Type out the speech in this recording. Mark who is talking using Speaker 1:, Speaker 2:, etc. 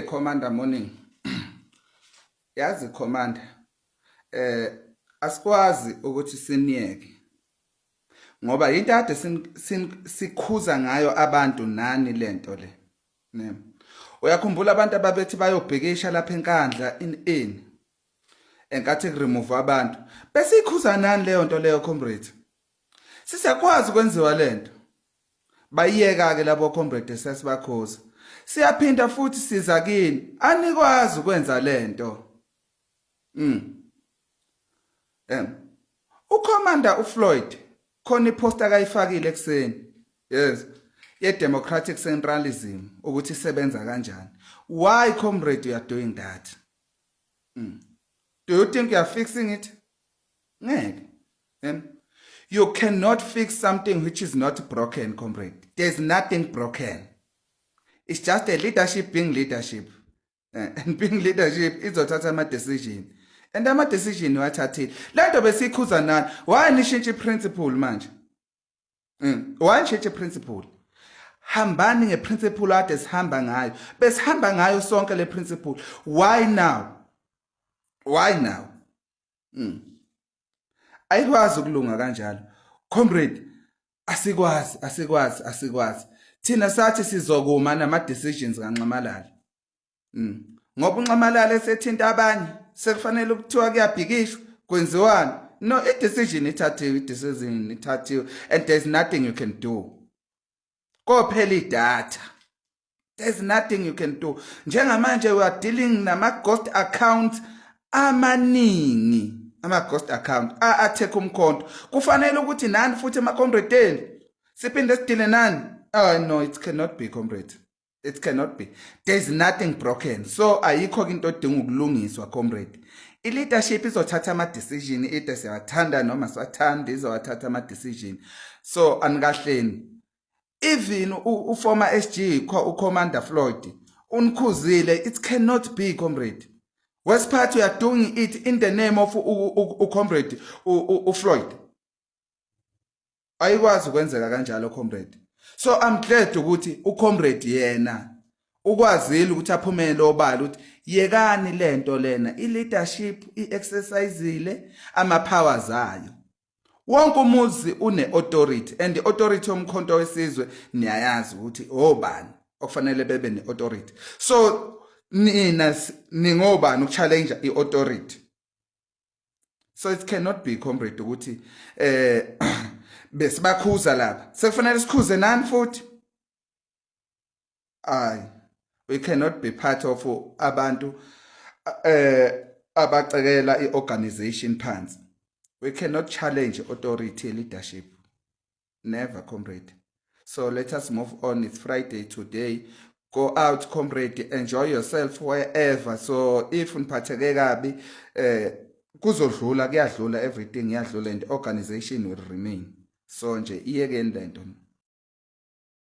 Speaker 1: Commander morning. Yazi Commander, asikwazi ukuthi siniyeke. Ngoba into ade sikhuza ngayo abantu nani lento le. Ne. Uyakhumbula abantu ababethi bayobhekisha lapha enkandla in enkathi remove abantu. Bese ikhuza nani leyo nto leyo comrade? Sisakwazi kwenziwa lento. Bayiyeka ke labo comrade sesibakhoza. Siyaphinda futhi siza kini anikwazi ukwenza lento. uCommander uFloyd khona ipost akayifakile ekseni. Yes. Ye democratic centralism ukuthi isebenza kanjani. Why comrade you are doing that? Do you think you are fixing it? Ngeke. You cannot fix something which is not broken, comrade. There's nothing broken. It's just a leadership being leadership. And being leadership is a decision. And ama decision wathathile. Lento besikhuza nani? Why nishintshe principle manje? Why nishintshe principle? Hambani ngeprinciple ade sihamba ngayo. Besihamba ngayo sonke le principle. Why now? Why now? Ayikwazi ukulunga kanjalo. Comrade, asikwazi. Thina sathi sizokuma nama decisions kaNxamalala. Ngoba uNxamalala esethinta abanye, sekufanele ukuthiwa kuyabhikishwa, kwenziwani? No, decision ithathiwe, and there's nothing you can do. Kophela idatha. There's nothing you can do. Njengamanje we are dealing nama ghost accounts amaningi. Ama ghost account atheka umkhonto kufanele ukuthi nani futhi ama comrade siphinde sidile nani. No, it cannot be, comrade. It cannot be. There's nothing broken. So ayikho into edinga ukulungiswa, comrade. I leadership izothatha ama decision ide siyathanda noma siwathanda izothatha ama decision. So anikahleni even u former SG uCommander Floyd unkhuzile. It cannot be, comrade. West part we are doing it in the name of comrade Floyd. Ayikwazi ukwenzeka kanjalo, comrade. So I'm glad ukuthi ucomrade yena ukwazile ukuthi aphumele obala ukuthi yekani lento lena i-leadership i-exerciseile ama powers ayo. Wonke umuzi une authority and the authority yomkhonto wesizwe niyayazi ukuthi obani okufanele bebe ne authority. So nina ningobani ukuchallenge i-authority. So it cannot be, comrade, ukuthi besibakhuza lapha. Sekufanele sikhuze nani futhi? We cannot be part of abantu abacekela i-organization phansi. We cannot challenge authority leadership. Never, comrade. So let us move on. It's Friday today. Go out, comrade, enjoy yourself wherever. So if uniphatheke kabi kuzodlula, kuyadlula, everything yadlula, and the organization will remain. So nje iyekeni lento.